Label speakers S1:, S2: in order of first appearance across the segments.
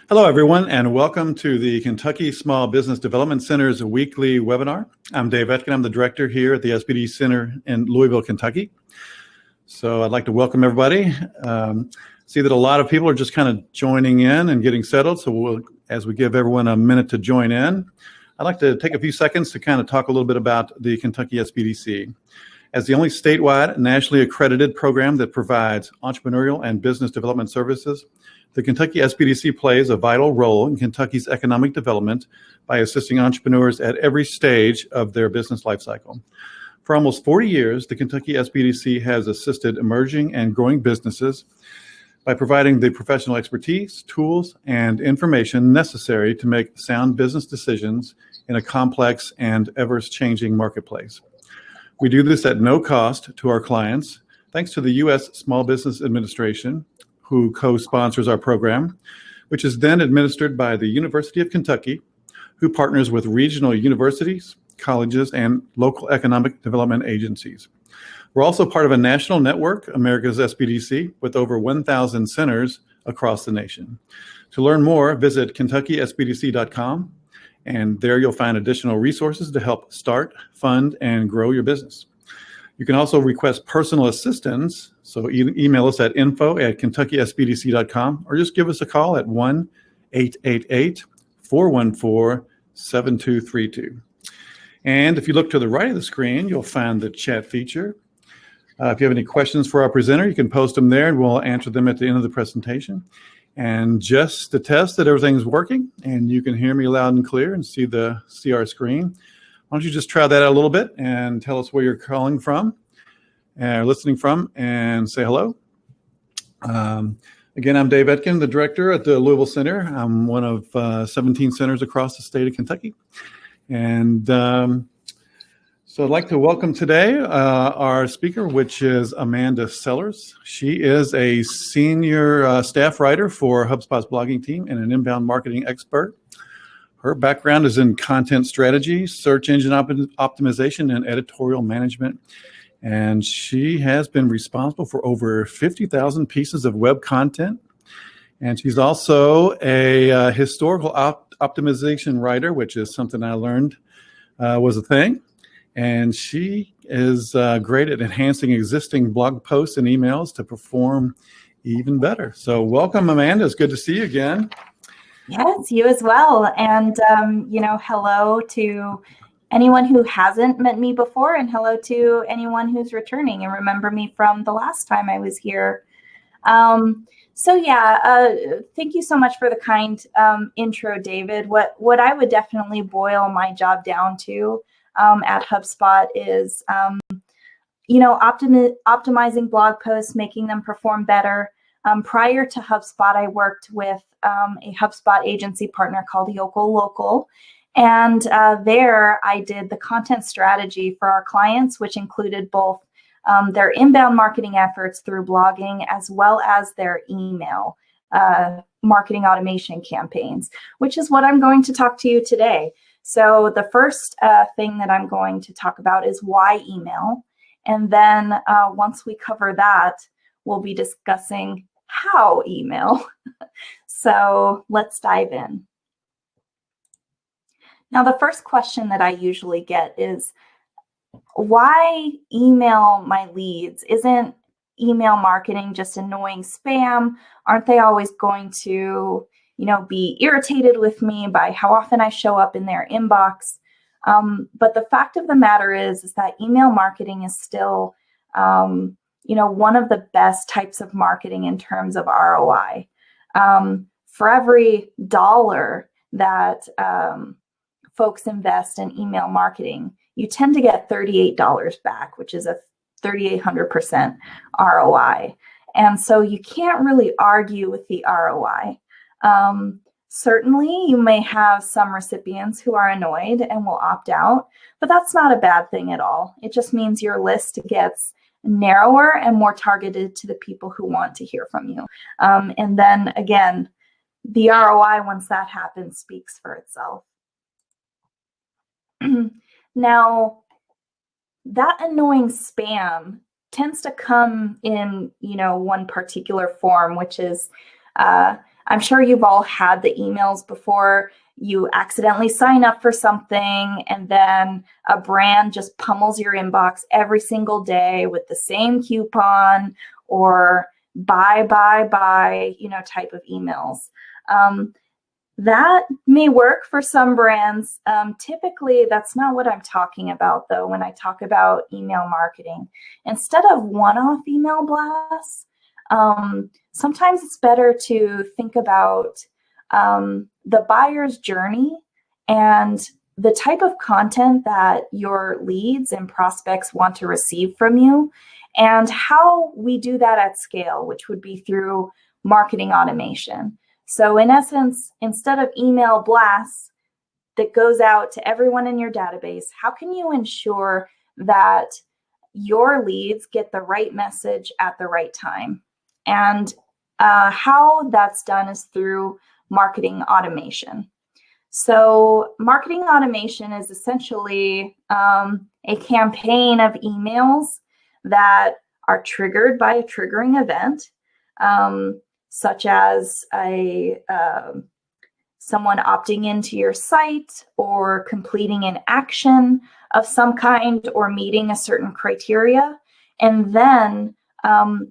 S1: Hello, everyone, and welcome to the Kentucky Small Business Development Center's weekly webinar. I'm Dave Etkin. I'm the director here at the SPD Center in Louisville, Kentucky. So I'd like to welcome everybody. See that a lot of people are just kind of joining in and getting settled. So as we give everyone a minute to join in, I'd like to take a few seconds to kind of talk a little bit about the Kentucky SBDC. As the only statewide, nationally accredited program that provides entrepreneurial and business development services, the Kentucky SBDC plays a vital role in Kentucky's economic development by assisting entrepreneurs at every stage of their business lifecycle. For almost 40 years, the Kentucky SBDC has assisted emerging and growing businesses by providing the professional expertise, tools, and information necessary to make sound business decisions in a complex and ever-changing marketplace. We do this at no cost to our clients, thanks to the U.S. Small Business Administration, who co-sponsors our program, which is then administered by the University of Kentucky, who partners with regional universities, colleges, and local economic development agencies. We're also part of a national network, America's SBDC, with over 1,000 centers across the nation. To learn more, visit KentuckySBDC.com, and there you'll find additional resources to help start, fund, and grow your business. You can also request personal assistance, so email us at info@KentuckySBDC.com or just give us a call at 1-888-414-7232. And if you look to the right of the screen, you'll find the chat feature. If you have any questions for our presenter, you can post them there and we'll answer them at the end of the presentation. And just to test that everything's working and you can hear me loud and clear and see our screen, why don't you just try that out a little bit and tell us where you're calling from and listening from and say hello. Again, I'm Dave Etkin, the director at the Louisville Center. I'm one of 17 centers across the state of Kentucky. And so I'd like to welcome today our speaker, which is Amanda Sellers. She is a senior staff writer for HubSpot's blogging team and an inbound marketing expert. Her background is in content strategy, search engine optimization, and editorial management. And she has been responsible for over 50,000 pieces of web content. And she's also a historical optimization writer, which is something I learned was a thing. And she is great at enhancing existing blog posts and emails to perform even better. So welcome, Amanda. It's good to see you again.
S2: Yes, you as well. And, hello to anyone who hasn't met me before, and hello to anyone who's returning and remember me from the last time I was here. Thank you so much for the kind intro, David. What I would definitely boil my job down to at HubSpot is, optimizing blog posts, making them perform better. Prior to HubSpot, I worked with a HubSpot agency partner called Evoke, and there I did the content strategy for our clients, which included both their inbound marketing efforts through blogging as well as their email marketing automation campaigns, which is what I'm going to talk to you today. So the first thing that I'm going to talk about is why email, and then once we cover that, we'll be discussing how email. So let's dive in. Now, the first question that I usually get is, why email my leads? Isn't email marketing just annoying spam? Aren't they always going to, be irritated with me by how often I show up in their inbox? But the fact of the matter is that email marketing is still one of the best types of marketing in terms of ROI. For every dollar that folks invest in email marketing, you tend to get $38 back, which is a 3,800% ROI. And so you can't really argue with the ROI. Certainly, you may have some recipients who are annoyed and will opt out, but that's not a bad thing at all. It just means your list gets narrower and more targeted to the people who want to hear from you. And then again, the ROI, once that happens, speaks for itself. Now, that annoying spam tends to come in, one particular form, which is I'm sure you've all had the emails before. You accidentally sign up for something and then a brand just pummels your inbox every single day with the same coupon or buy, type of emails. That may work for some brands. Typically, that's not what I'm talking about, though, when I talk about email marketing. Instead of one-off email blasts, sometimes it's better to think about the buyer's journey and the type of content that your leads and prospects want to receive from you, and how we do that at scale, which would be through marketing automation. So in essence, instead of email blasts that goes out to everyone in your database, how can you ensure that your leads get the right message at the right time? And how that's done is through marketing automation. So marketing automation is essentially a campaign of emails that are triggered by a triggering event, such as someone opting into your site or completing an action of some kind or meeting a certain criteria. And then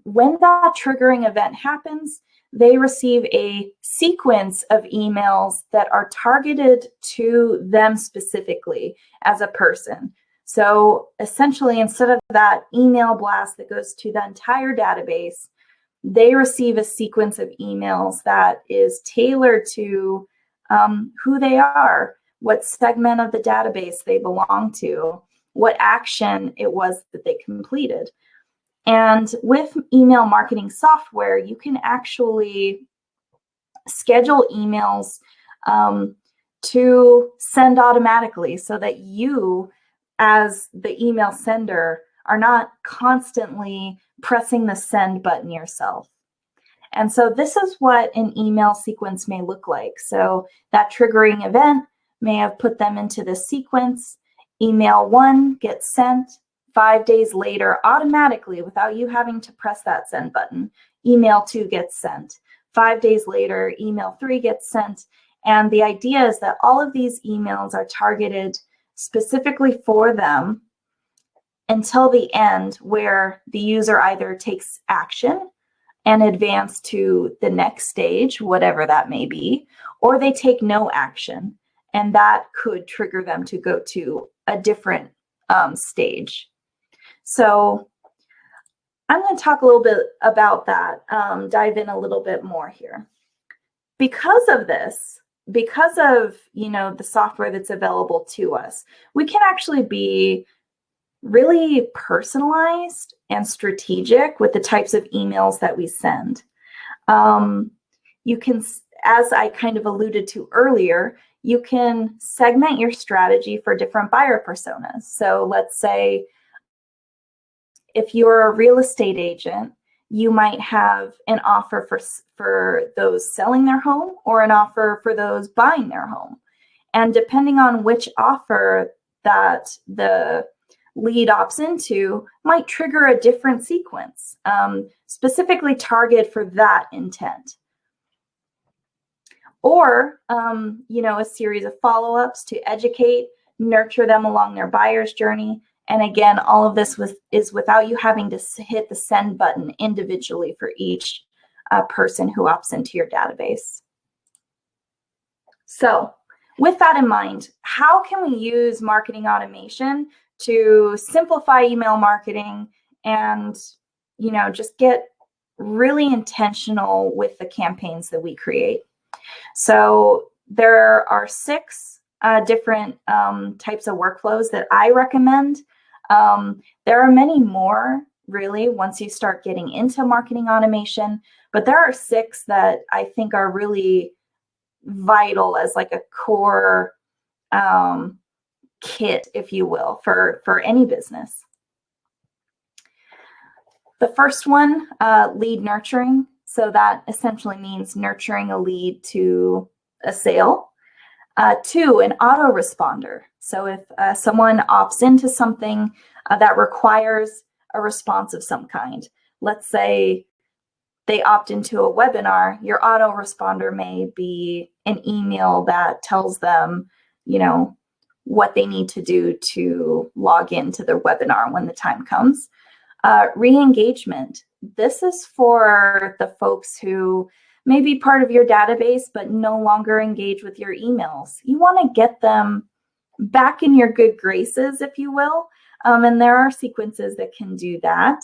S2: when that triggering event happens, they receive a sequence of emails that are targeted to them specifically as a person. So essentially, instead of that email blast that goes to the entire database, they receive a sequence of emails that is tailored to who they are, what segment of the database they belong to, what action it was that they completed. And with email marketing software, you can actually schedule emails to send automatically so that you, as the email sender, are not constantly pressing the send button yourself. And so this is what an email sequence may look like. So that triggering event may have put them into the sequence. Email 1 gets sent. 5 days later, automatically, without you having to press that send button, email 2 gets sent. 5 days later, email 3 gets sent. And the idea is that all of these emails are targeted specifically for them until the end, where the user either takes action and advance to the next stage, whatever that may be, or they take no action, and that could trigger them to go to a different stage. So I'm going to talk a little bit about that, dive in a little bit more here. Because of this, because of the software that's available to us, we can actually be really personalized and strategic with the types of emails that we send. You can, as I kind of alluded to earlier, you can segment your strategy for different buyer personas. So let's say if you're a real estate agent, you might have an offer for those selling their home or an offer for those buying their home. And depending on which offer that the lead opts into might trigger a different sequence, specifically targeted for that intent. Or, a series of follow-ups to educate, nurture them along their buyer's journey. And again, all of this is without you having to hit the send button individually for each person who opts into your database. So with that in mind, how can we use marketing automation to simplify email marketing and, just get really intentional with the campaigns that we create? So there are 6 different types of workflows that I recommend. There are many more, really, once you start getting into marketing automation, but there are 6 that I think are really vital as like a core kit, if you will, for any business. The first one, lead nurturing. So that essentially means nurturing a lead to a sale. 2, an autoresponder. So if someone opts into something that requires a response of some kind, let's say they opt into a webinar, your autoresponder may be an email that tells them, what they need to do to log into their webinar when the time comes. Re-engagement. This is for the folks who may be part of your database but no longer engage with your emails. You want to get them back in your good graces, if you will. And there are sequences that can do that,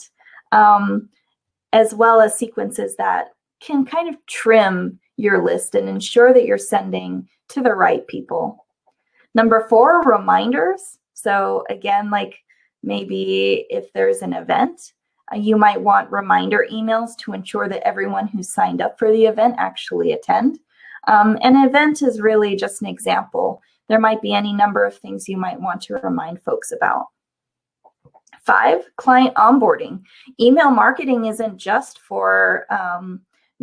S2: as well as sequences that can kind of trim your list and ensure that you're sending to the right people. Number 4, reminders. So again, like maybe if there's an event, you might want reminder emails to ensure that everyone who signed up for the event actually attend. An event is really just an example. There might be any number of things you might want to remind folks about. 5, client onboarding. Email marketing isn't just for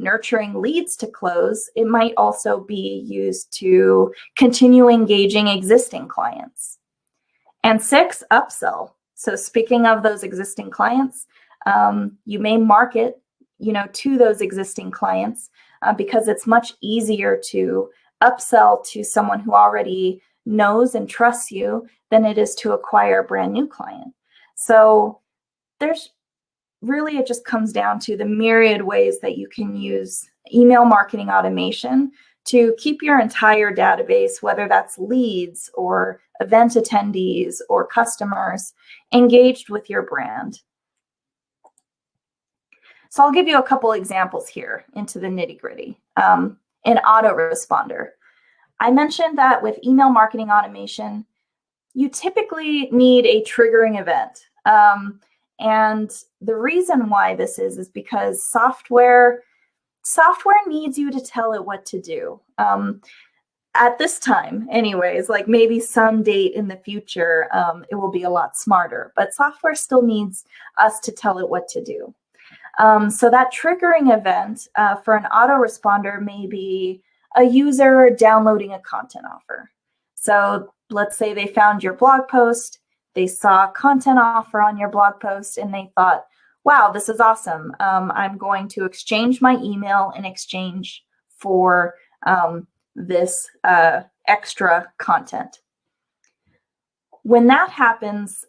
S2: nurturing leads to close. It might also be used to continue engaging existing clients. And 6, upsell. So speaking of those existing clients, you may market, to those existing clients because it's much easier to upsell to someone who already knows and trusts you than it is to acquire a brand new client. So it just comes down to the myriad ways that you can use email marketing automation to keep your entire database, whether that's leads or event attendees or customers, engaged with your brand. So I'll give you a couple examples here into the nitty-gritty. An autoresponder. I mentioned that with email marketing automation, you typically need a triggering event. And the reason why this is because software needs you to tell it what to do. At this time, anyways, like maybe some date in the future, it will be a lot smarter, but software still needs us to tell it what to do. So that triggering event for an autoresponder may be a user downloading a content offer. So let's say they found your blog post, they saw a content offer on your blog post, and they thought, wow, this is awesome. I'm going to exchange my email in exchange for this extra content. When that happens,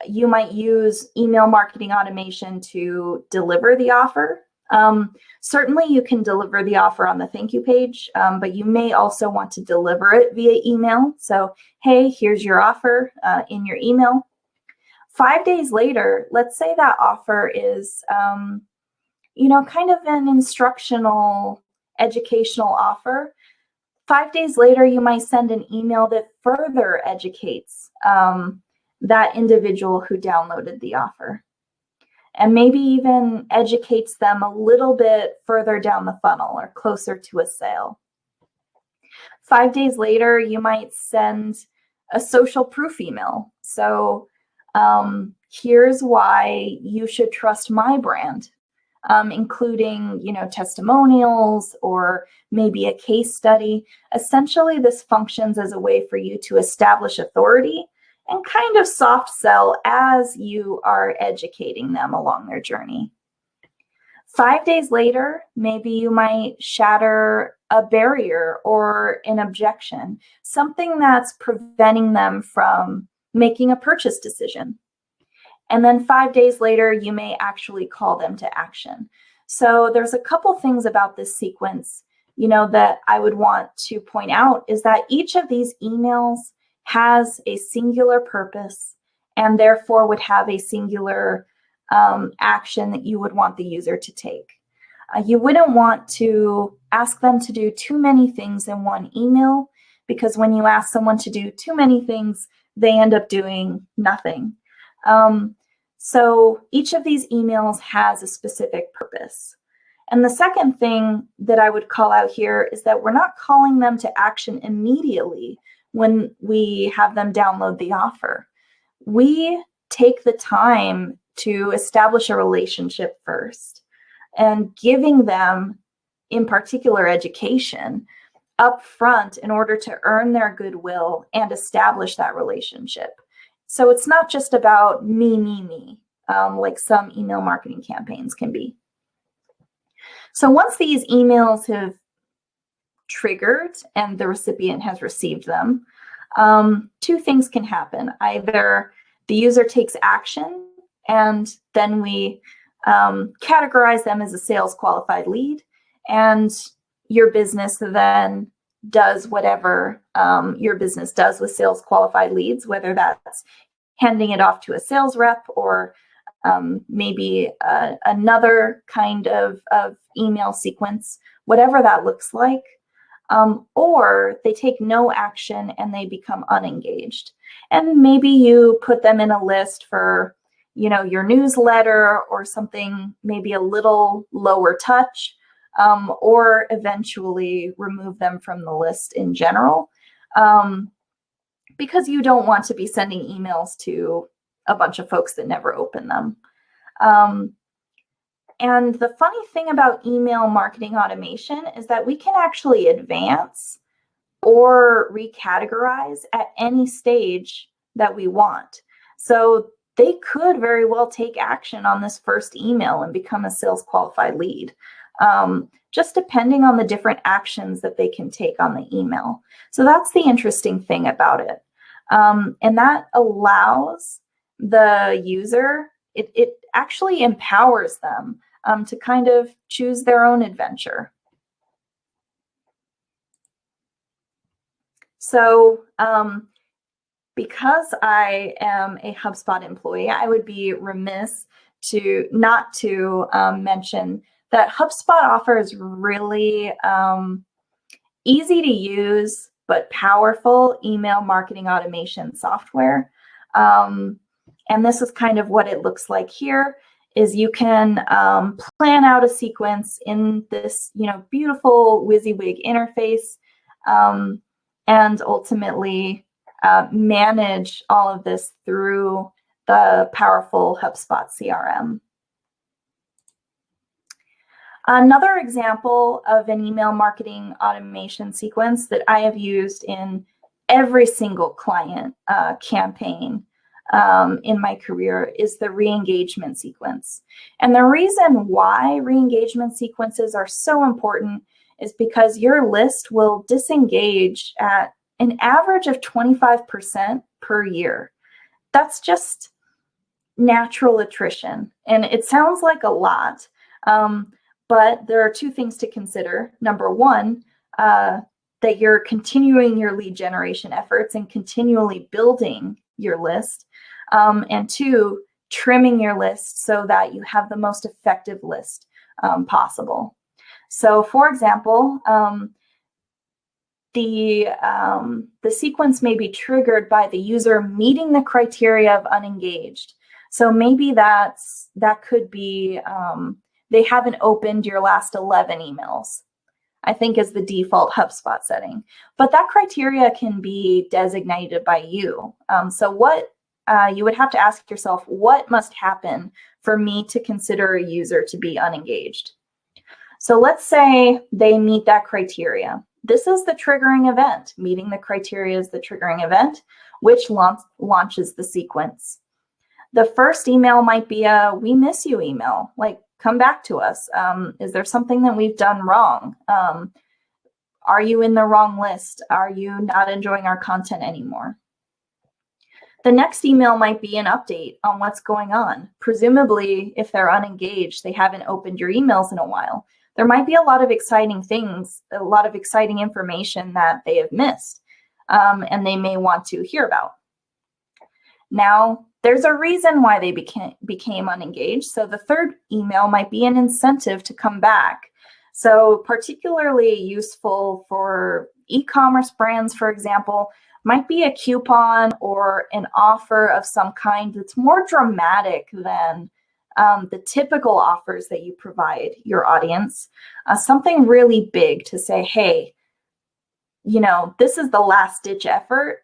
S2: you might use email marketing automation to deliver the offer. Certainly you can deliver the offer on the thank you page, but you may also want to deliver it via email. So, hey, here's your offer in your email. 5 days later, let's say that offer is, kind of an instructional, educational offer. 5 days later, you might send an email that further educates that individual who downloaded the offer, and maybe even educates them a little bit further down the funnel or closer to a sale. 5 days later, you might send a social proof email. So here's why you should trust my brand, including, testimonials or maybe a case study. Essentially, this functions as a way for you to establish authority and kind of soft sell as you are educating them along their journey. 5 days later, maybe you might shatter a barrier or an objection, something that's preventing them from making a purchase decision. And then 5 days later, you may actually call them to action. So there's a couple things about this sequence, that I would want to point out is that each of these emails has a singular purpose and therefore would have a singular action that you would want the user to take. You wouldn't want to ask them to do too many things in one email, because when you ask someone to do too many things, they end up doing nothing. So each of these emails has a specific purpose. And the second thing that I would call out here is that we're not calling them to action immediately when we have them download the offer. We take the time to establish a relationship first, and giving them, in particular, education up front in order to earn their goodwill and establish that relationship. So it's not just about me, like some email marketing campaigns can be. So once these emails have triggered and the recipient has received them, two things can happen. Either the user takes action and then we categorize them as a sales qualified lead, and your business then does whatever your business does with sales qualified leads, whether that's handing it off to a sales rep or maybe another kind of email sequence, whatever that looks like. Or they take no action and they become unengaged. And maybe you put them in a list for, your newsletter or something maybe a little lower touch, or eventually remove them from the list in general, because you don't want to be sending emails to a bunch of folks that never open them. And the funny thing about email marketing automation is that we can actually advance or recategorize at any stage that we want. So they could very well take action on this first email and become a sales qualified lead, just depending on the different actions that they can take on the email. So that's the interesting thing about it. And that allows the user, it actually empowers them to kind of choose their own adventure. So because I am a HubSpot employee, I would be remiss not to mention that HubSpot offers really easy to use but powerful email marketing automation software. And this is kind of what it looks like here. Is you can plan out a sequence in this, beautiful WYSIWYG interface, and ultimately manage all of this through the powerful HubSpot CRM. Another example of an email marketing automation sequence that I have used in every single client campaign in my career is the ReEngagement sequence. And the reason why ReEngagement sequences are so important is because your list will disengage at an average of 25% per year. That's just natural attrition. And it sounds like a lot, but there are two things to consider. Number one, that you're continuing your lead generation efforts and continually building your list. And two, trimming your list so that you have the most effective list possible. So for example, the sequence may be triggered by the user meeting the criteria of unengaged. So maybe that could be they haven't opened your last 11 emails, I think is the default HubSpot setting. But that criteria can be designated by you. So what you would have to ask yourself, what must happen for me to consider a user to be unengaged? So let's say they meet that criteria. This is the triggering event. Meeting the criteria is the triggering event, which launches the sequence. The first email might be a "we miss you" email, like come back to us. Is there something that we've done wrong? Are you in the wrong list? Are you not enjoying our content anymore? The next email might be an update on what's going on. Presumably, if they're unengaged, they haven't opened your emails in a while. There might be a lot of exciting things, a lot of exciting information that they have missed, and they may want to hear about. Now, there's a reason why they became unengaged. So the third email might be an incentive to come back. So particularly useful for e-commerce brands, for example, might be a coupon or an offer of some kind that's more dramatic than the typical offers that you provide your audience. Something really big to say, hey, this is the last ditch effort.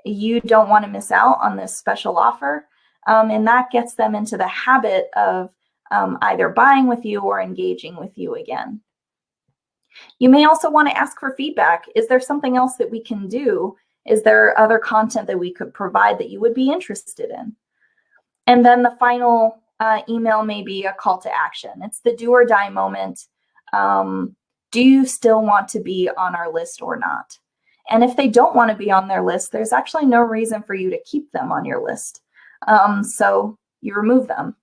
S2: You don't want to miss out on this special offer. And that gets them into the habit of either buying with you or engaging with you again. You may also want to ask for feedback. Is there something else that we can do? Is there other content that we could provide that you would be interested in? And then the final email may be a call to action. It's the do or die moment. Do you still want to be on our list or not? And if they don't want to be on their list, there's actually no reason for you to keep them on your list. So you remove them.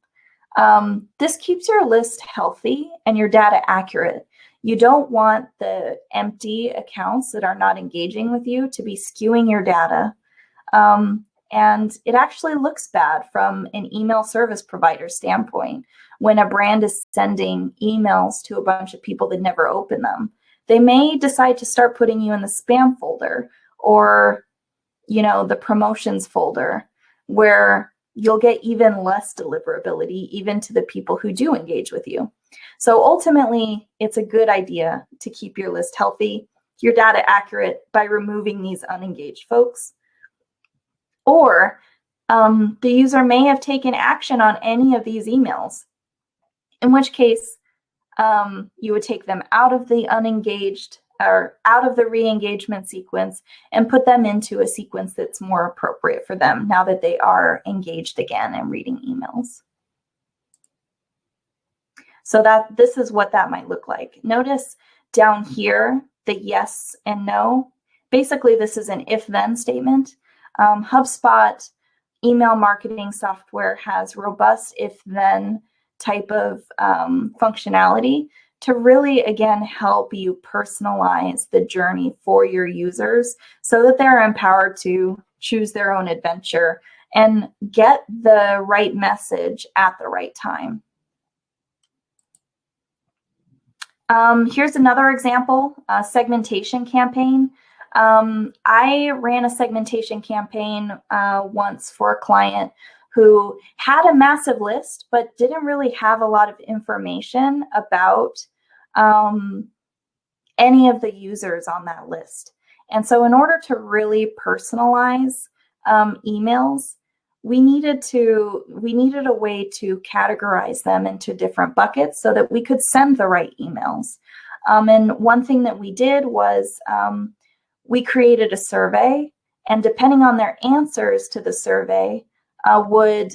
S2: This keeps your list healthy and your data accurate. You don't want the empty accounts that are not engaging with you to be skewing your data. And it actually looks bad from an email service provider standpoint when a brand is sending emails to a bunch of people that never open them. They may decide to start putting you in the spam folder or, the promotions folder, where you'll get even less deliverability even to the people who do engage with you. So ultimately, it's a good idea to keep your list healthy, your data accurate by removing these unengaged folks. Or the user may have taken action on any of these emails, in which case you would take them out of the unengaged or out of the re-engagement sequence and put them into a sequence that's more appropriate for them now that they are engaged again and reading emails. So this is what that might look like. Notice down here, the yes and no. Basically, this is an if-then statement. HubSpot email marketing software has robust if-then type of functionality to really, again, help you personalize the journey for your users so that they're empowered to choose their own adventure and get the right message at the right time. Here's another example, a segmentation campaign. I ran a segmentation campaign once for a client who had a massive list, but didn't really have a lot of information about any of the users on that list. And so in order to really personalize emails, we needed a way to categorize them into different buckets so that we could send the right emails. And one thing that we did was we created a survey, and depending on their answers to the survey, would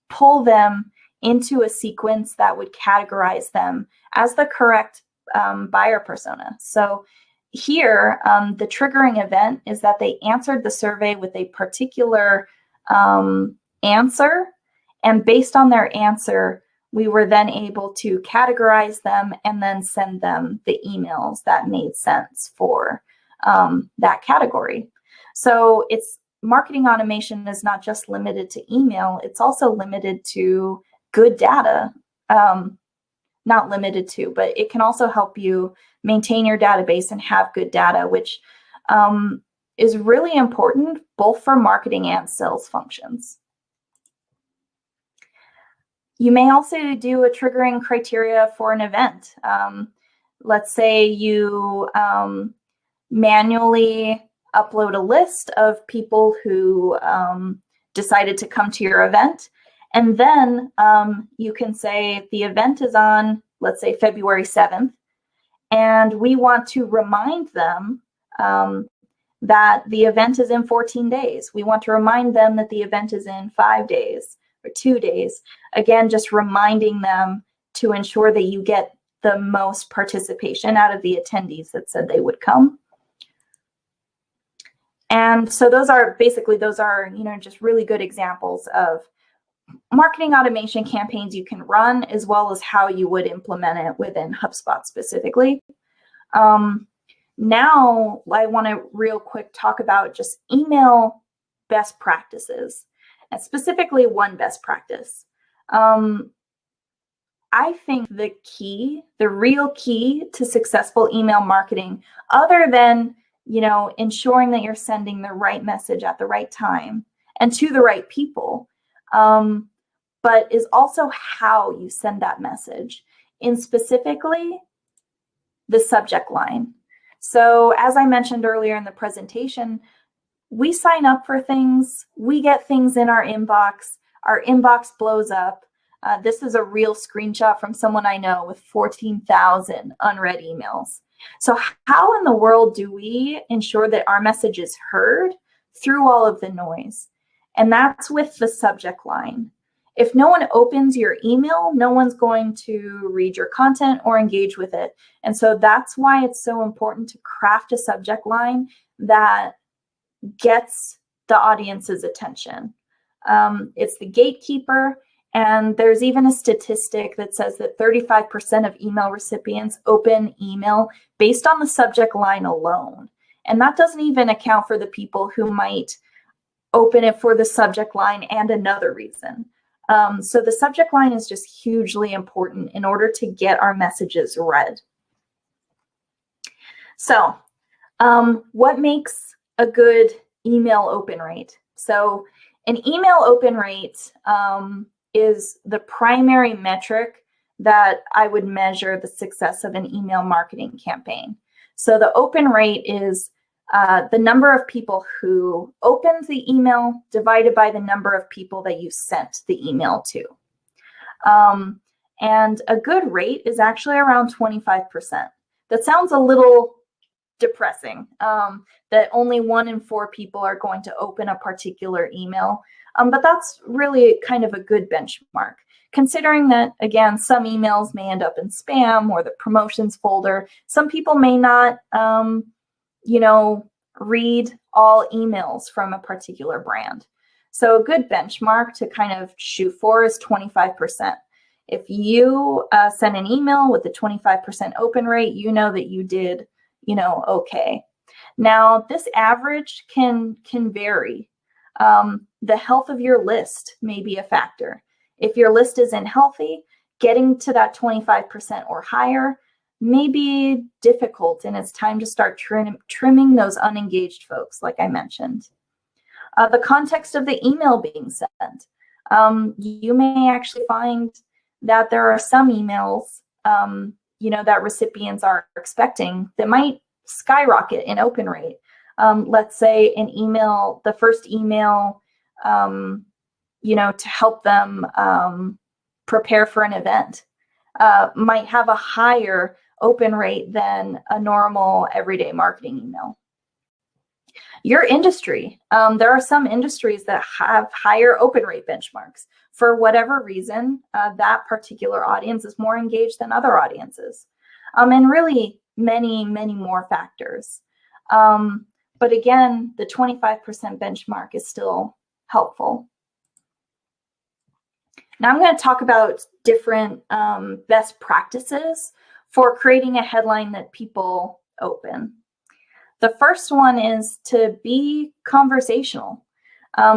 S2: pull them into a sequence that would categorize them as the correct buyer persona. So here, the triggering event is that they answered the survey with a particular answer, and based on their answer, we were then able to categorize them and then send them the emails that made sense for that category. So marketing automation is not just limited to email, it's also limited to good data. Not limited to, but it can also help you maintain your database and have good data, which is really important both for marketing and sales functions. You may also do a triggering criteria for an event. Let's say you manually upload a list of people who decided to come to your event. And then you can say the event is on, let's say, February 7th, and we want to remind them that the event is in 14 days. We want to remind them that the event is in 5 days or 2 days. Again, just reminding them to ensure that you get the most participation out of the attendees that said they would come. And so those are just really good examples of marketing automation campaigns you can run, as well as how you would implement it within HubSpot specifically. Now, I want to real quick talk about just email best practices, and specifically one best practice. I think the real key to successful email marketing, other than ensuring that you're sending the right message at the right time and to the right people, but is also how you send that message, in specifically the subject line. So as I mentioned earlier in the presentation, we sign up for things, we get things in our inbox blows up. This is a real screenshot from someone I know with 14,000 unread emails. So how in the world do we ensure that our message is heard through all of the noise? And that's with the subject line. If no one opens your email, no one's going to read your content or engage with it. And so that's why it's so important to craft a subject line that gets the audience's attention. It's the gatekeeper. And there's even a statistic that says that 35% of email recipients open email based on the subject line alone. And that doesn't even account for the people who might open it for the subject line and another reason. So the subject line is just hugely important in order to get our messages read. So what makes a good email open rate? So an email open rate is the primary metric that I would measure the success of an email marketing campaign. So the open rate is the number of people who opened the email divided by the number of people that you sent the email to. And a good rate is actually around 25%. That sounds a little depressing, that only 1 in 4 people are going to open a particular email. But that's really kind of a good benchmark, considering that, again, some emails may end up in spam or the promotions folder. Some people may not, read all emails from a particular brand. So a good benchmark to kind of shoot for is 25%. If you send an email with a 25% open rate, you know that you did, okay. Now, this average can vary. The health of your list may be a factor. If your list isn't healthy, getting to that 25% or higher may be difficult, and it's time to start trimming those unengaged folks, like I mentioned. The context of the email being sent. You may actually find that there are some emails, that recipients are expecting that might skyrocket in open rate. Let's say an email, the first email, to help them prepare for an event, might have a higher open rate than a normal everyday marketing email. Your industry, there are some industries that have higher open rate benchmarks. For whatever reason, that particular audience is more engaged than other audiences. And really many, many more factors. But again, the 25% benchmark is still helpful. Now I'm going to talk about different best practices for creating a headline that people open. The first one is to be conversational.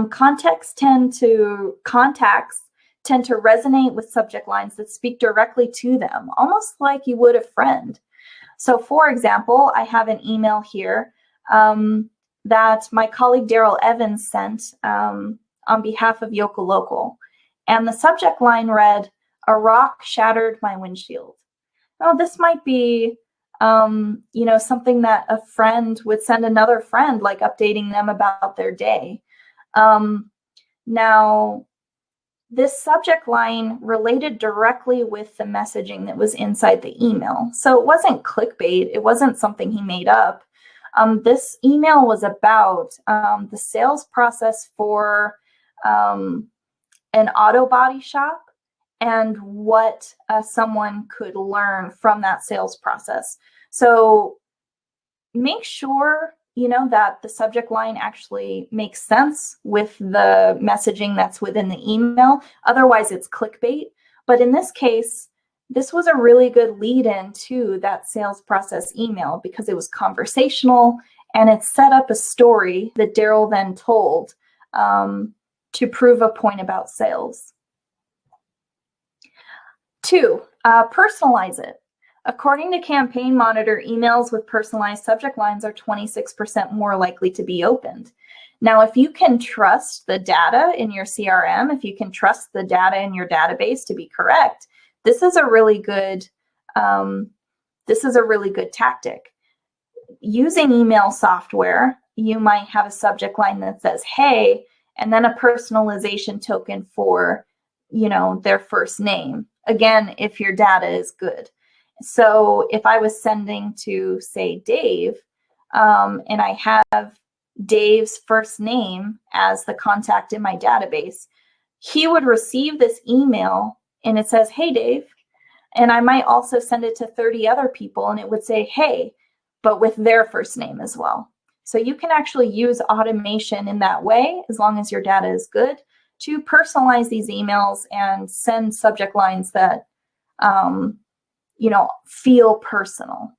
S2: Contacts tend to resonate with subject lines that speak directly to them, almost like you would a friend. So for example, I have an email here that my colleague Daryl Evans sent on behalf of Yoka Local. And the subject line read, "A rock shattered my windshield." Now, this might be, something that a friend would send another friend, like updating them about their day. Now, this subject line related directly with the messaging that was inside the email. So it wasn't clickbait. It wasn't something he made up. This email was about the sales process for an auto body shop and what someone could learn from that sales process. So make sure, that the subject line actually makes sense with the messaging that's within the email. Otherwise, it's clickbait. But in this case, this was a really good lead-in to that sales process email because it was conversational and it set up a story that Daryl then told to prove a point about sales. 2, personalize it. According to Campaign Monitor, emails with personalized subject lines are 26% more likely to be opened. Now, if you can trust the data in your CRM, if you can trust the data in your database to be correct, this is a really good tactic. Using email software, you might have a subject line that says, "Hey," and then a personalization token for, their first name. Again, if your data is good. So if I was sending to, say, Dave, and I have Dave's first name as the contact in my database, he would receive this email and it says, "Hey, Dave." And I might also send it to 30 other people and it would say, "Hey," but with their first name as well. So you can actually use automation in that way, as long as your data is good, to personalize these emails and send subject lines that, feel personal.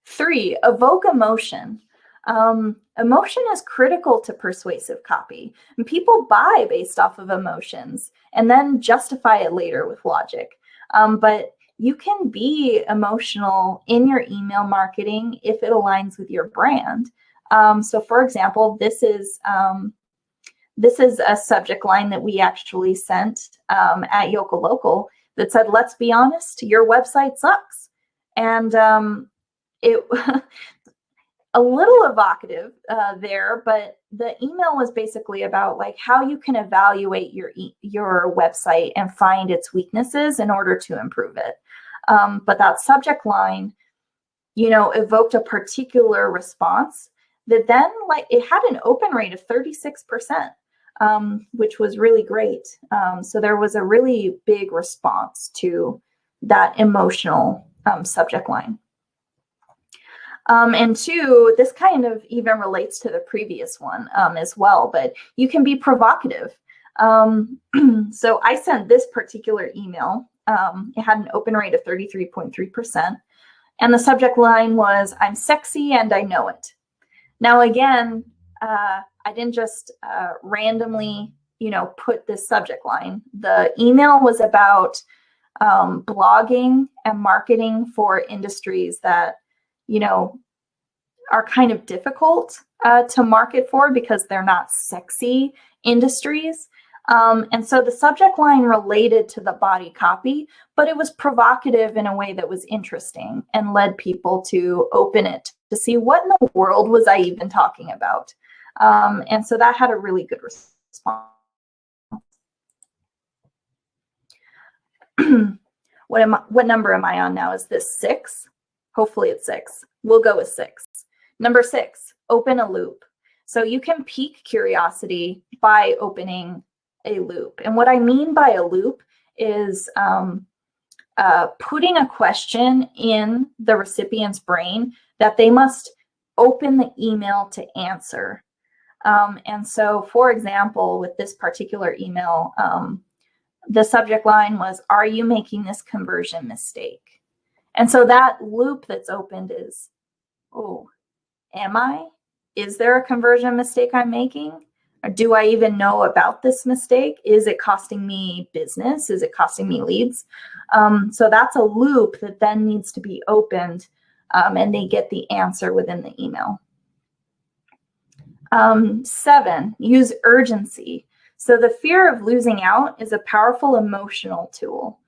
S2: 3, evoke emotion. Emotion is critical to persuasive copy, and people buy based off of emotions and then justify it later with logic. But you can be emotional in your email marketing if it aligns with your brand. So for example, this is a subject line that we actually sent at Yoka Local that said, "Let's be honest, your website sucks." And it a little evocative there, but the email was basically about like how you can evaluate your website and find its weaknesses in order to improve it. But that subject line, evoked a particular response that then, like, it had an open rate of 36%, which was really great. So there was a really big response to that emotional subject line. And 2, this kind of even relates to the previous one as well, but you can be provocative. So I sent this particular email. It had an open rate of 33.3%. And the subject line was, "I'm sexy and I know it." Now, again, I didn't just randomly, put this subject line. The email was about blogging and marketing for industries that, are kind of difficult to market for because they're not sexy industries. And so the subject line related to the body copy, but it was provocative in a way that was interesting and led people to open it to see, what in the world was I even talking about? And so that had a really good response. What number am I on now? Is this 6? Hopefully it's 6. We'll go with 6. Number 6, open a loop. So you can pique curiosity by opening a loop. And what I mean by a loop is putting a question in the recipient's brain that they must open the email to answer. And so, for example, with this particular email, the subject line was, "Are you making this conversion mistake?" And so that loop that's opened is, "Oh, am I? Is there a conversion mistake I'm making? Or do I even know about this mistake? Is it costing me business? Is it costing me leads?" So that's a loop that then needs to be opened, and they get the answer within the email. 7, use urgency. So the fear of losing out is a powerful emotional tool.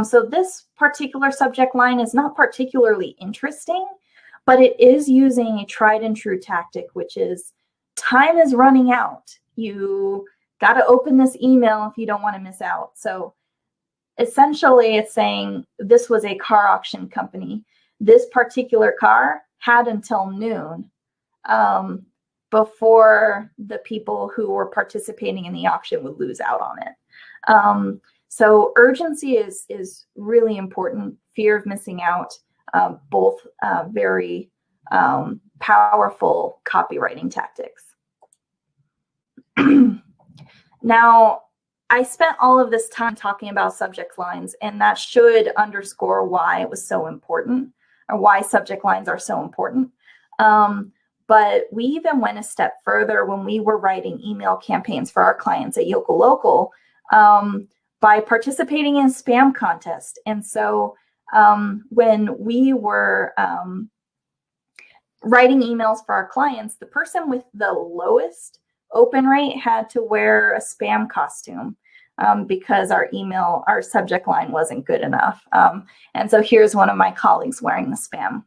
S2: So this particular subject line is not particularly interesting, but it is using a tried and true tactic, which is, time is running out. You got to open this email if you don't want to miss out. So essentially it's saying, this was a car auction company. This particular car had until noon before the people who were participating in the auction would lose out on it. So urgency is really important. Fear of missing out, both very powerful copywriting tactics. Now, I spent all of this time talking about subject lines, and that should underscore why it was so important, or why subject lines are so important. But we even went a step further when we were writing email campaigns for our clients at Yoka Local by participating in spam contests. And so when we were writing emails for our clients, the person with the lowest open rate had to wear a spam costume because our subject line wasn't good enough. And so here's one of my colleagues wearing the spam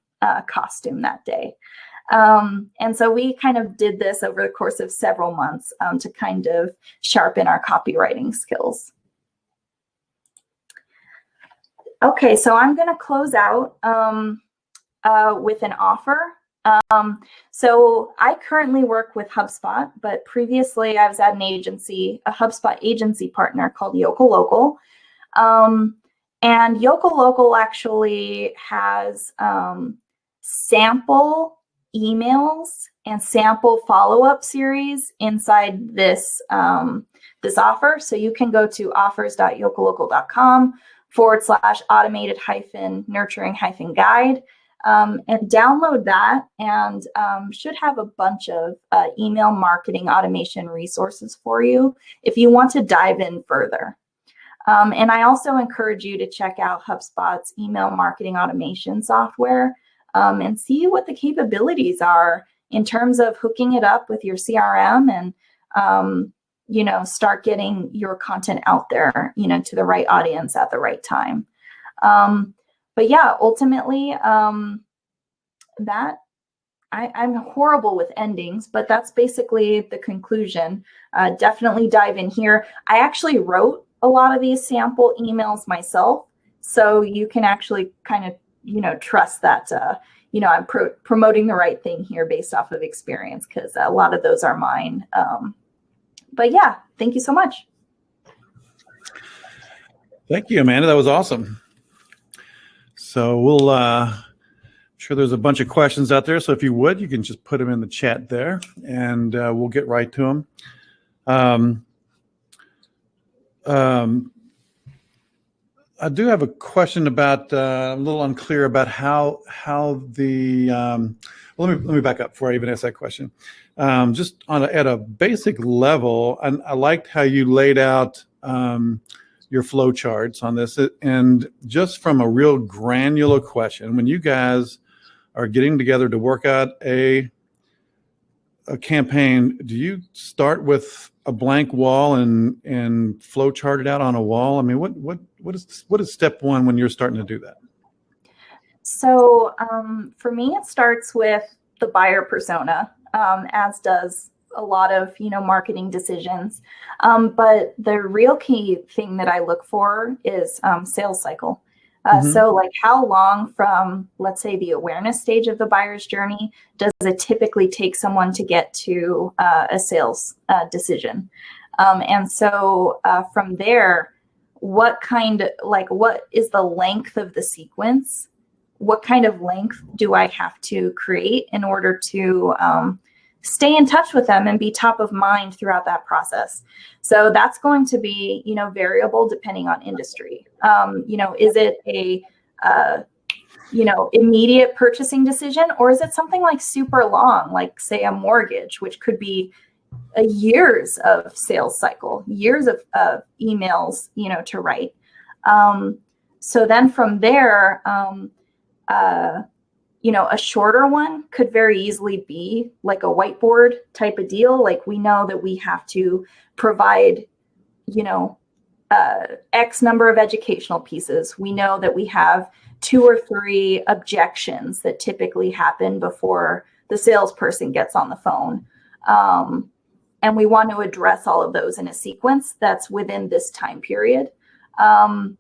S2: costume that day. And so we kind of did this over the course of several months to kind of sharpen our copywriting skills. Okay, so I'm going to close out with an offer. So I currently work with HubSpot, but previously I was at an agency, a HubSpot agency partner called YokoLocal. And YokoLocal actually has sample emails and sample follow-up series inside this this offer. So you can go to offers.yokolocal.com/automated-nurturing-guide and download that, and should have a bunch of email marketing automation resources for you if you want to dive in further. And I also encourage you to check out HubSpot's email marketing automation software and see what the capabilities are in terms of hooking it up with your CRM and, start getting your content out there, to the right audience at the right time. But yeah, ultimately, I'm horrible with endings, but that's basically the conclusion. Definitely dive in here. I actually wrote a lot of these sample emails myself, so you can actually kind of, trust that, I'm promoting the right thing here based off of experience, because a lot of those are mine. But yeah, thank you so much.
S1: Thank you, Amanda. That was awesome. So we'll, sure there's a bunch of questions out there. So if you would, you can just put them in the chat there, and we'll get right to them. I do have a question about, I'm a little unclear about how the, well, let me back up before I even ask that question. Just at a basic level, I liked how you laid out your flow charts on this. And just from a real granular question, when you guys are getting together to work out a campaign, do you start with a blank wall and flow chart it out on a wall? I mean, what is step one when you're starting to do that?
S2: So for me, it starts with the buyer persona, as does a lot of marketing decisions. But the real key thing that I look for is sales cycle. So like, how long from, let's say, the awareness stage of the buyer's journey does it typically take someone to get to a sales decision? And so from there, what is the length of the sequence? What kind of length do I have to create in order to stay in touch with them and be top of mind throughout that process? So that's going to be, variable depending on industry. Is it a, immediate purchasing decision, or is it something like super long, like say a mortgage, which could be years of sales cycle, years of emails, to write. So then from there, a shorter one could very easily be like a whiteboard type of deal. Like, we know that we have to provide, X number of educational pieces. We know that we have 2 or 3 objections that typically happen before the salesperson gets on the phone. And we want to address all of those in a sequence that's within this time period. And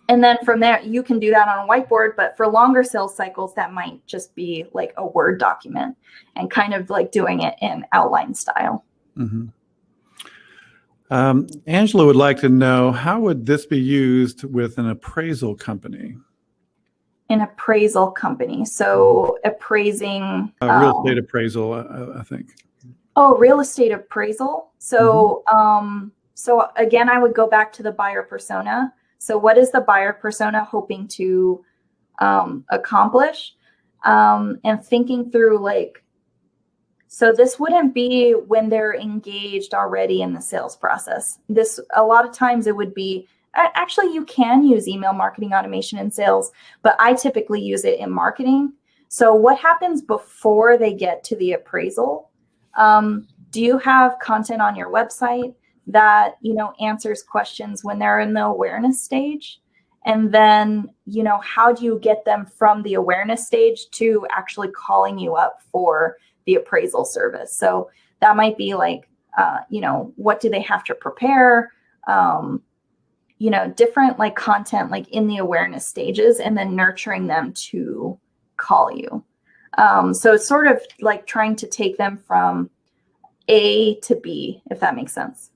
S2: then from there, you can do that on a whiteboard, but for longer sales cycles, that might just be like a Word document and kind of like doing it in outline style.
S1: Angela would like to know, how would this be used with an appraisal company?
S2: An appraisal company. So appraising.
S1: Real estate appraisal, I think.
S2: Oh, real estate appraisal. So, so again, I would go back to the buyer persona. So what is the buyer persona hoping to accomplish? And thinking through, like, so this wouldn't be when they're engaged already in the sales process. This, a lot of times it would be, actually you can use email marketing automation in sales, but I typically use it in marketing. So what happens before they get to the appraisal? Do you have content on your website that, answers questions when they're in the awareness stage? And then, how do you get them from the awareness stage to actually calling you up for the appraisal service? So that might be like, what do they have to prepare? Different like content, like in the awareness stages, and then nurturing them to call you. So it's sort of like trying to take them from A to B, if that makes sense.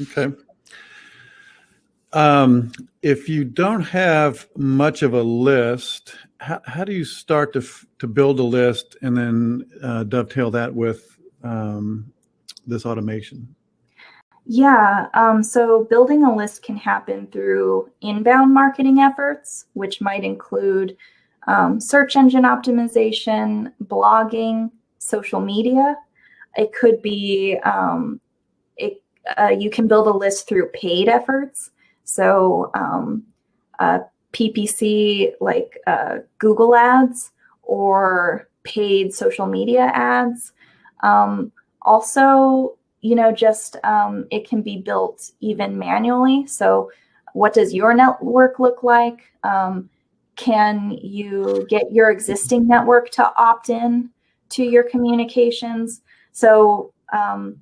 S1: Okay. If you don't have much of a list, how do you start to build a list and then dovetail that with this automation?
S2: Yeah, so building a list can happen through inbound marketing efforts, which might include search engine optimization, blogging, social media. It could be, you can build a list through paid efforts. So PPC, like Google ads or paid social media ads. Also, just it can be built even manually. So what does your network look like? Can you get your existing network to opt in to your communications? So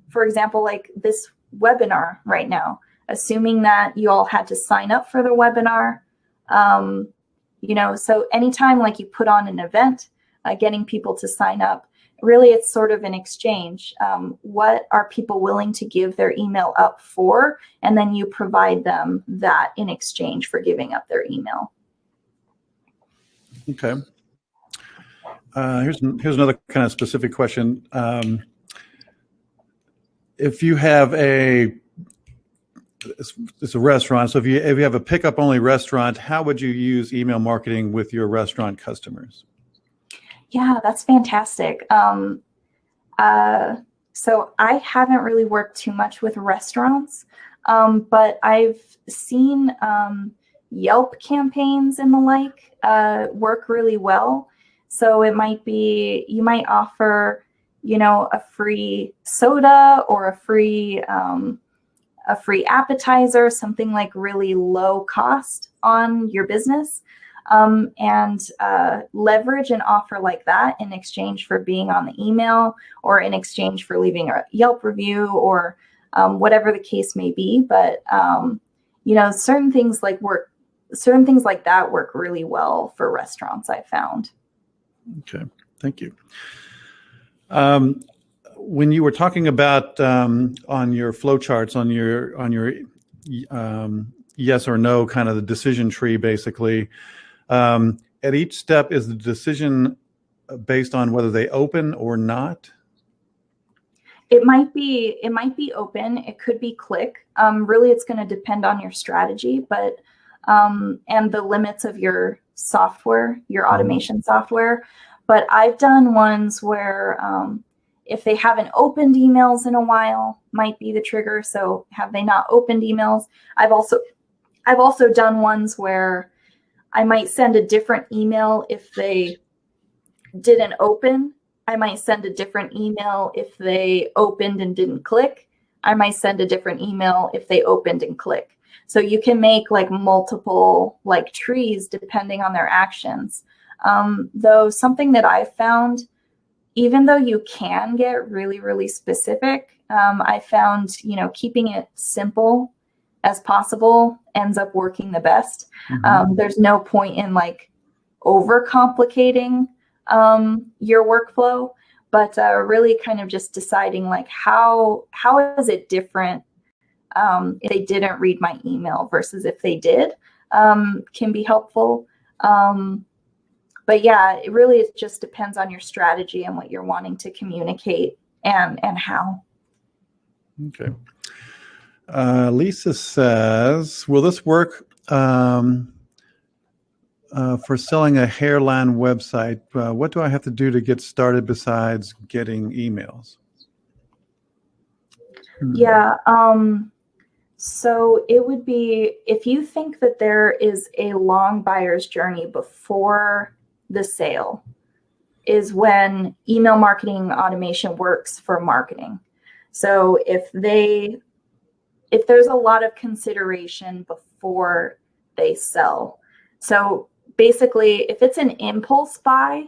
S2: for example, like this webinar right now, assuming that you all had to sign up for the webinar, so anytime like you put on an event, getting people to sign up, really it's sort of an exchange. What are people willing to give their email up for? And then you provide them that in exchange for giving up their email.
S1: Okay. Here's another kind of specific question. If you have it's a restaurant, so if you have a pickup only restaurant, how would you use email marketing with your restaurant customers?
S2: Yeah, that's fantastic. So I haven't really worked too much with restaurants, but I've seen Yelp campaigns and the like work really well. So it might be, you might offer, a free soda or a free appetizer, something like really low cost on your business, and leverage an offer like that in exchange for being on the email or in exchange for leaving a Yelp review or whatever the case may be. But certain things like that work really well for restaurants, I found.
S1: Okay, thank you. When you were talking about on your flowcharts, on your yes or no kind of the decision tree, basically, at each step is the decision based on whether they open or not?
S2: It might be open. It could be click. Really, it's going to depend on your strategy, but and the limits of your software, your automation software. But I've done ones where if they haven't opened emails in a while, might be the trigger. So have they not opened emails? I've also done ones where I might send a different email if they didn't open. I might send a different email if they opened and didn't click. I might send a different email if they opened and click. So you can make like multiple like trees depending on their actions. Though something that I've found, even though you can get really, really specific, I found, keeping it simple as possible ends up working the best.
S1: Mm-hmm.
S2: There's no point in like overcomplicating your workflow, but really kind of just deciding like how is it different if they didn't read my email versus if they did, can be helpful. But yeah, it really just depends on your strategy and what you're wanting to communicate and how.
S1: Okay. Lisa says, will this work for selling a hairline website? What do I have to do to get started besides getting emails?
S2: Yeah. So it would be, if you think that there is a long buyer's journey before the sale, is when email marketing automation works for marketing. So if there's a lot of consideration before they sell. So basically, if it's an impulse buy,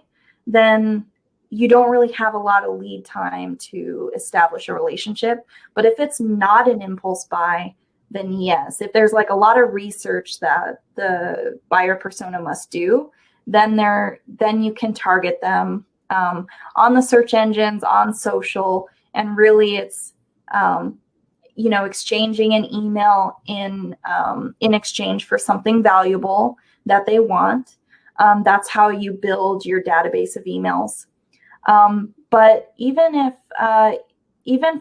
S2: then you don't really have a lot of lead time to establish a relationship. But if it's not an impulse buy, then yes. If there's like a lot of research that the buyer persona must do, then you can target them on the search engines, on social, and really it's exchanging an email in exchange for something valuable that they want. That's how you build your database of emails. But even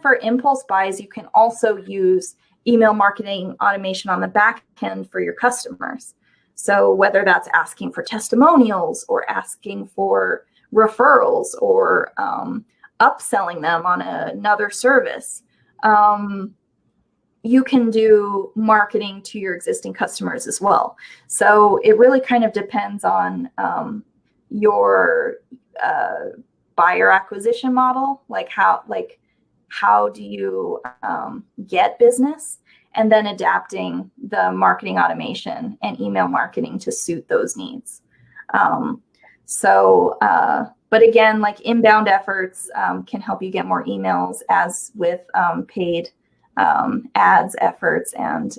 S2: for impulse buys, you can also use email marketing automation on the back end for your customers. So whether that's asking for testimonials or asking for referrals or upselling them on another service, you can do marketing to your existing customers as well. So it really kind of depends on your buyer acquisition model, like how do you get business, and then adapting the marketing automation and email marketing to suit those needs. But again, like inbound efforts can help you get more emails, as with paid ads efforts and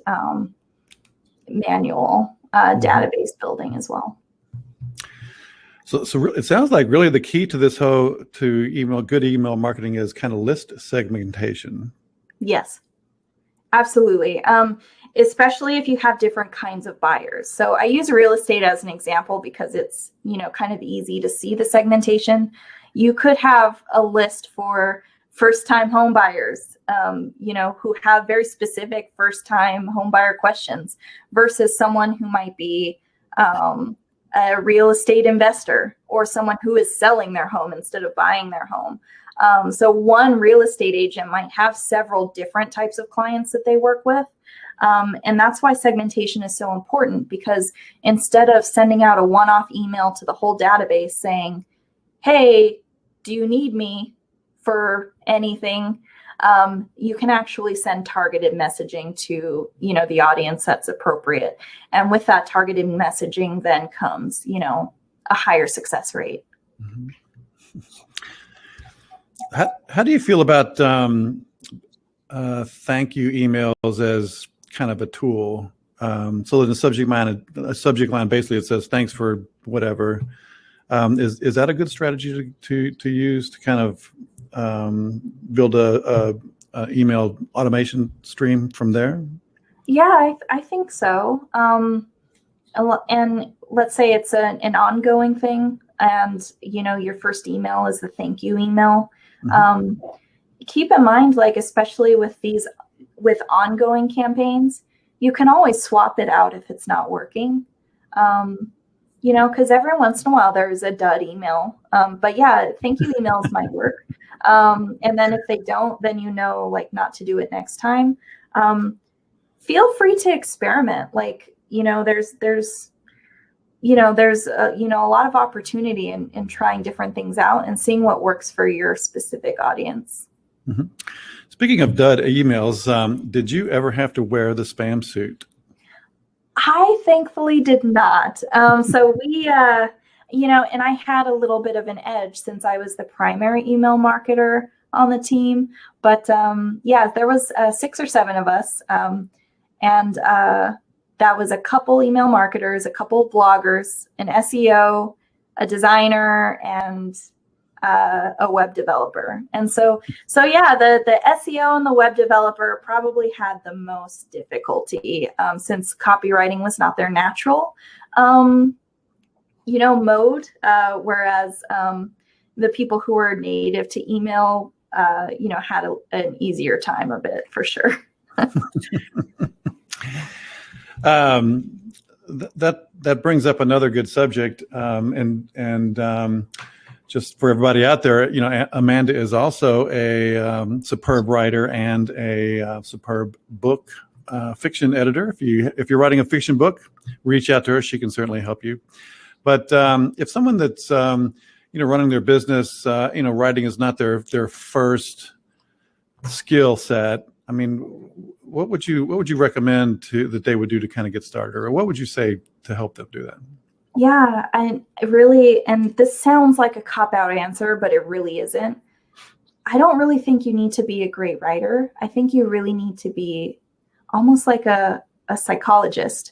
S2: manual database building as well.
S1: So it sounds like really the key to this good email marketing is kind of list segmentation.
S2: Yes, absolutely. Especially if you have different kinds of buyers. So I use real estate as an example because it's, kind of easy to see the segmentation. You could have a list for first-time home buyers, who have very specific first-time home buyer questions versus someone who might be a real estate investor or someone who is selling their home instead of buying their home. So one real estate agent might have several different types of clients that they work with. And that's why segmentation is so important, because instead of sending out a one-off email to the whole database saying, hey, do you need me for anything? You can actually send targeted messaging to, the audience that's appropriate. And with that targeted messaging then comes, a higher success rate.
S1: Mm-hmm. How do you feel about thank you emails as kind of a tool? So in the subject line, basically it says thanks for whatever. Is that a good strategy to use to kind of build a email automation stream from there?
S2: Yeah, I think so. And let's say it's an ongoing thing, and your first email is the thank you email. Mm-hmm. Keep in mind, like especially with ongoing campaigns, you can always swap it out if it's not working. Because every once in a while there's a dud email. But yeah, thank you emails might work. And then if they don't, then not to do it next time. Feel free to experiment. Like, there's a lot of opportunity in trying different things out and seeing what works for your specific audience.
S1: Mm-hmm. Speaking of dud emails, did you ever have to wear the spam suit?
S2: I thankfully did not. So we, and I had a little bit of an edge since I was the primary email marketer on the team. But there was 6 or 7 of us. And that was a couple email marketers, a couple bloggers, an SEO, a designer, and a web developer. And so the SEO and the web developer probably had the most difficulty since copywriting was not their natural, mode. Whereas the people who were native to email, had an easier time of it for sure.
S1: That brings up another good subject, and just for everybody out there, Amanda is also a superb writer and a superb book fiction editor. If you're writing a fiction book, reach out to her; she can certainly help you. But if someone that's running their business, writing is not their first skill set, I mean, what would you recommend that they would do to kind of get started, or what would you say to help them do that?
S2: Yeah, and this sounds like a cop-out answer, but it really isn't. I don't really think you need to be a great writer. I think you really need to be almost like a psychologist.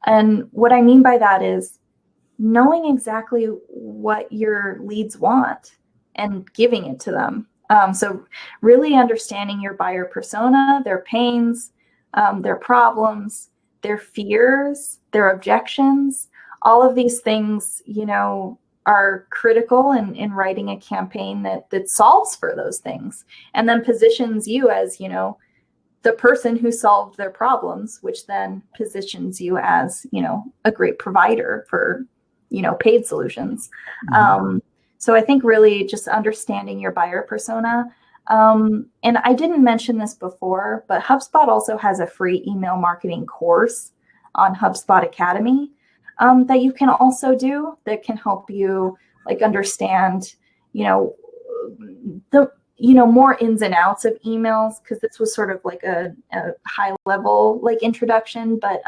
S2: And what I mean by that is knowing exactly what your leads want and giving it to them. So really understanding your buyer persona, their pains, their problems, their fears, their objections, all of these things, are critical in writing a campaign that solves for those things and then positions you as, the person who solved their problems, which then positions you as, a great provider for, paid solutions.
S1: Mm-hmm.
S2: So I think really just understanding your buyer persona. And I didn't mention this before, but HubSpot also has a free email marketing course on HubSpot Academy that you can also do that can help you understand, the more ins and outs of emails, because this was sort of like a high level introduction, but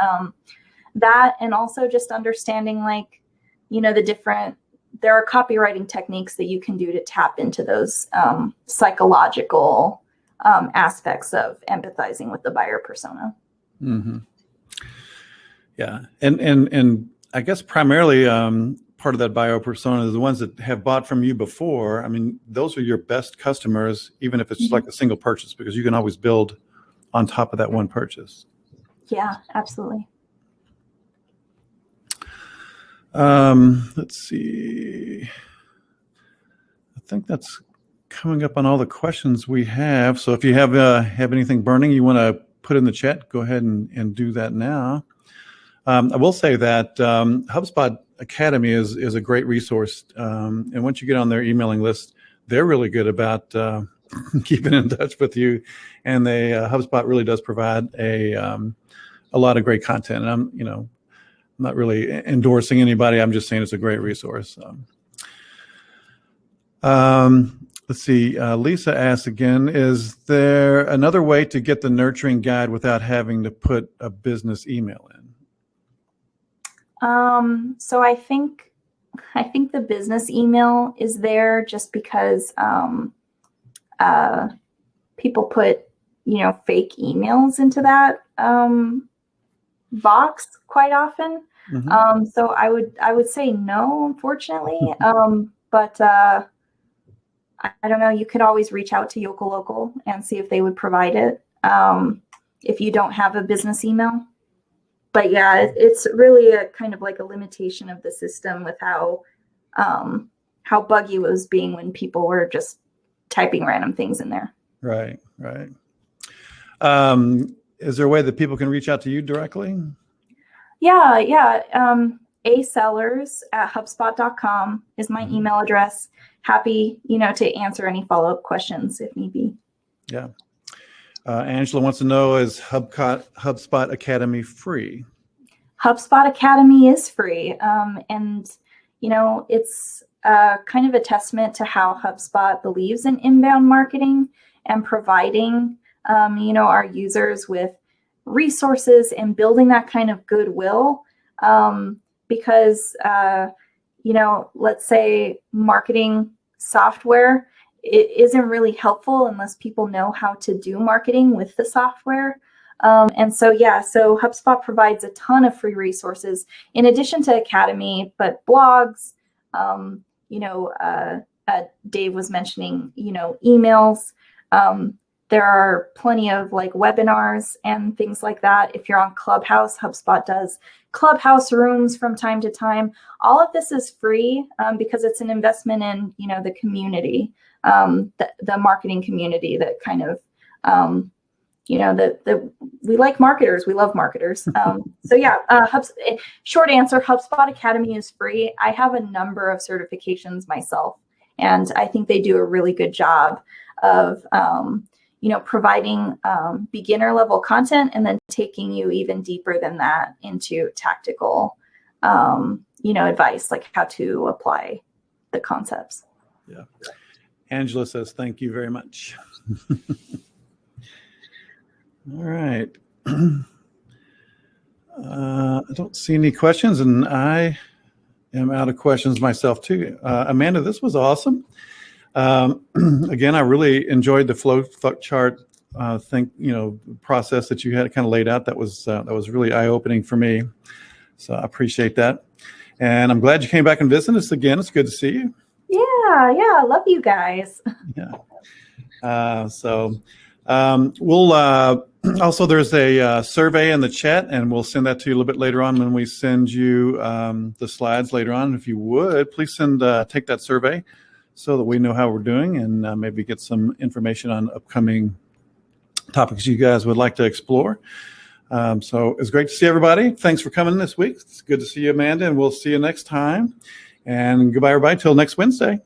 S2: that, and also just understanding there are copywriting techniques that you can do to tap into those psychological aspects of empathizing with the buyer persona.
S1: Mm-hmm. Yeah. And I guess primarily part of that buyer persona is the ones that have bought from you before. I mean, those are your best customers, even if it's just like a single purchase, because you can always build on top of that one purchase.
S2: Yeah, absolutely.
S1: Let's see. I think that's coming up on all the questions we have. So if you have anything burning you want to put in the chat, go ahead and do that now. I will say that HubSpot Academy is a great resource. And once you get on their emailing list, they're really good about keeping in touch with you. And HubSpot really does provide a lot of great content. And I'm not really endorsing anybody. I'm just saying it's a great resource. Let's see. Lisa asks again, is there another way to get the nurturing guide without having to put a business email in?
S2: So I think the business email is there just because people put, fake emails into that box quite often.
S1: Mm-hmm.
S2: So I would say no, unfortunately. But I don't know. You could always reach out to Yokel Local and see if they would provide it if you don't have a business email. But yeah, it's really a kind of like a limitation of the system with how buggy it was being when people were just typing random things in there.
S1: Right. Is there a way that people can reach out to you directly?
S2: Yeah. asellers@hubspot.com is my email address. Happy, to answer any follow-up questions if need be.
S1: Yeah. Angela wants to know, is HubSpot Academy free?
S2: HubSpot Academy is free. And, it's kind of a testament to how HubSpot believes in inbound marketing and providing, our users with resources and building that kind of goodwill. Because, let's say marketing software, it isn't really helpful unless people know how to do marketing with the software. And so HubSpot provides a ton of free resources in addition to Academy, but blogs, Dave was mentioning, emails. There are plenty of webinars and things like that. If you're on Clubhouse, HubSpot does Clubhouse rooms from time to time. All of this is free because it's an investment in, the community, the marketing community that kind of, that we like marketers. We love marketers. Short answer, HubSpot Academy is free. I have a number of certifications myself, and I think they do a really good job of, providing beginner level content and then taking you even deeper than that into tactical, advice, like how to apply the concepts.
S1: Yeah. Angela says, thank you very much. All right. I don't see any questions, and I am out of questions myself too. Amanda, this was awesome. Again, I really enjoyed the flow chart process that you had kind of laid out. That was really eye-opening for me. So I appreciate that. And I'm glad you came back and visited us again. It's good to see you.
S2: Yeah, I love you guys.
S1: Yeah. We'll also, there's a survey in the chat, and we'll send that to you a little bit later on when we send you the slides later on. If you would, please take that survey so that we know how we're doing, and maybe get some information on upcoming topics you guys would like to explore. So it's great to see everybody. Thanks for coming this week. It's good to see you, Amanda, and we'll see you next time. And goodbye, everybody, till next Wednesday.